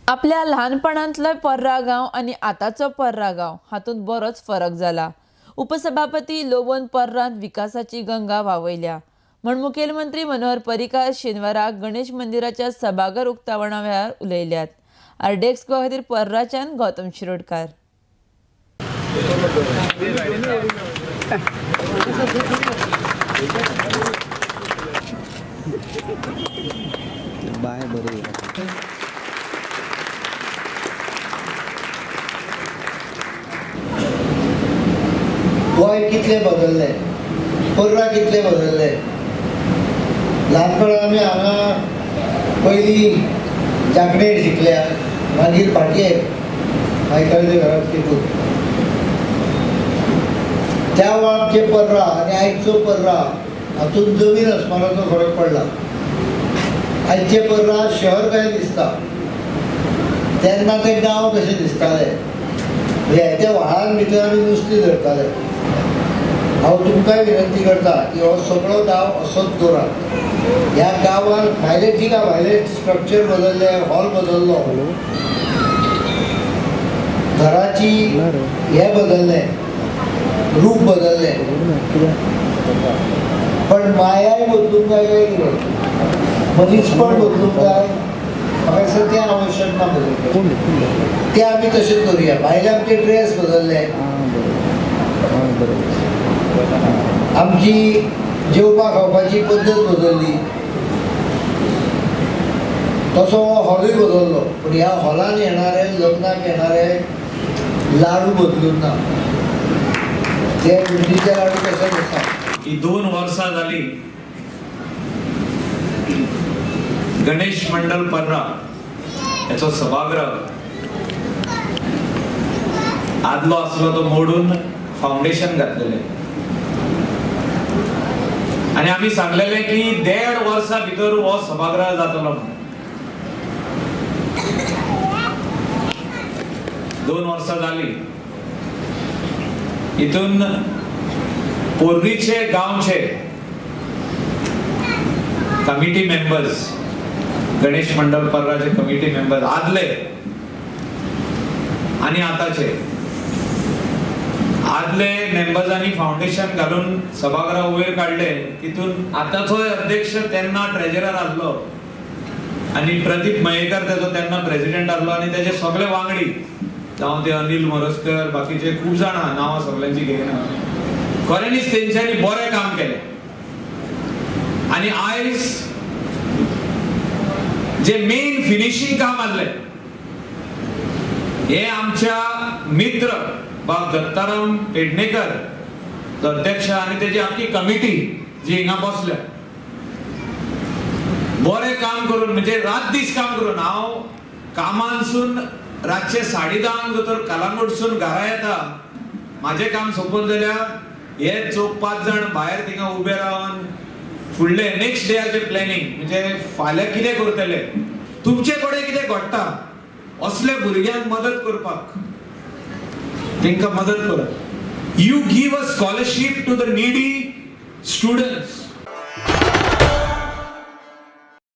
आपल्या लहानपणांतलो पर्रा गांव आणि आताचो पर्रा गांव हातूंत बरोच फरक जाला। उपसभापती लोबन पर्रांत विकासाची गंगा व्हांवयल्या म्हण मुखेलमंत्री मनोहर पर्रीकार शेनवारा गणेश मंदिराच्या सभाघर उक्तावणा वेळार उलयल्यात। आरडेक्स गोवा खातीर पर्राच्यान गौतम शिरोडकार। गोंय कितले बदलले, पर्रा कितले बदलले। ल्हानपणांत आमी हांगा पयलीं चांकणेर शिकल्या, मागीर भाटयेर आयकल्ले घरांत शिकून। त्या वेळाचे पर्रा आनी आयचो पर्रा हातूंत जमीन अस्मानाचो फरक पडला। आयचे पर्रा शहर कशें दिसता, तेन्ना ते गांव कशे दिसताले। हेच्या व्हाळान भितर आमी नुस्तें धरताले। हांव तुमकांय विनंती करता की हो सगळो गांव असोच दवरात। ह्या गांवांत भायले ठीक आहे, भायले स्ट्रक्चर बदलले, हॉल बदललो, घराची हे बदलले, रूप बदलले, पण मायाय बदलूंक जाय काय कितें, मनीसपण बदलूंक जाय म्हाका दिसता तें आवश्यक ना बदलचें। ते आमी तशेंच करुया। भायले आमचे ड्रेस बदलले, आमची जेवपा खावपाची पद्दत बदलली, तसो हॉलूय बदललो, पण ह्या हॉलान येणारे लग्नाक येणारे लाडू बदलून ना। ते बुंदीचे लाडू कशे करता। ही 2 वर्सां जाली गणेश मंडल पर्रा याचो सभागृह आदलो असलो तो मोडून फाउंडेशन घातलेले आणि आम्ही सांगलेले की 1.5 वर्सां भितर हो सभागृह जातलो म्हणून। 2 वर्सां जाली, इथून पोर्रीचे गावचे कमिटी मेंबर्स, गणेश मंडल पर्राचे कमिटी मेंबर्स आदले आणि आताचे आदले मेंबर्सांनी फाउंडेशन घालून सभागृह वयर काढले। तितून आताचो अध्यक्ष तेन्ना ट्रेजरर आसलो आणि प्रदीप मयेकर त्याचो तेन्ना प्रेसिडेंट आसलो आणि त्याचे सगळे वांगडी जावं ते अनिल मोरजकर बाकीचे खूप जाणा नांवां सगळ्यांची घेयना, खऱ्यांनीच तेंच्यांनी बरें काम केले। आणि आयज जे मेन फिनिशिंग काम आसले हे आमच्या मित्र बाब दत्ताराम पेडणेकर जो अध्यक्ष आणि त्याची आखी कमिटी जी हिंगा बसल्या बरे काम करून, म्हणजे रात दीस काम करून। हांव कामानसून रातचे 10:30 जर कलांगूटसून घरा येता, माझे काम सोंपून जाल्यार हे 4-5 जण भायर थिंगा उबे रावन फुडले नेक्स्ट डेयाचे प्लॅनिंग, म्हणजे फाल्यां कितें करतले, तुमचे कडेन कितें घडटा असले भुरग्यांक मदत करपाक, तेंका मदत करप। You give a scholarship to the needy students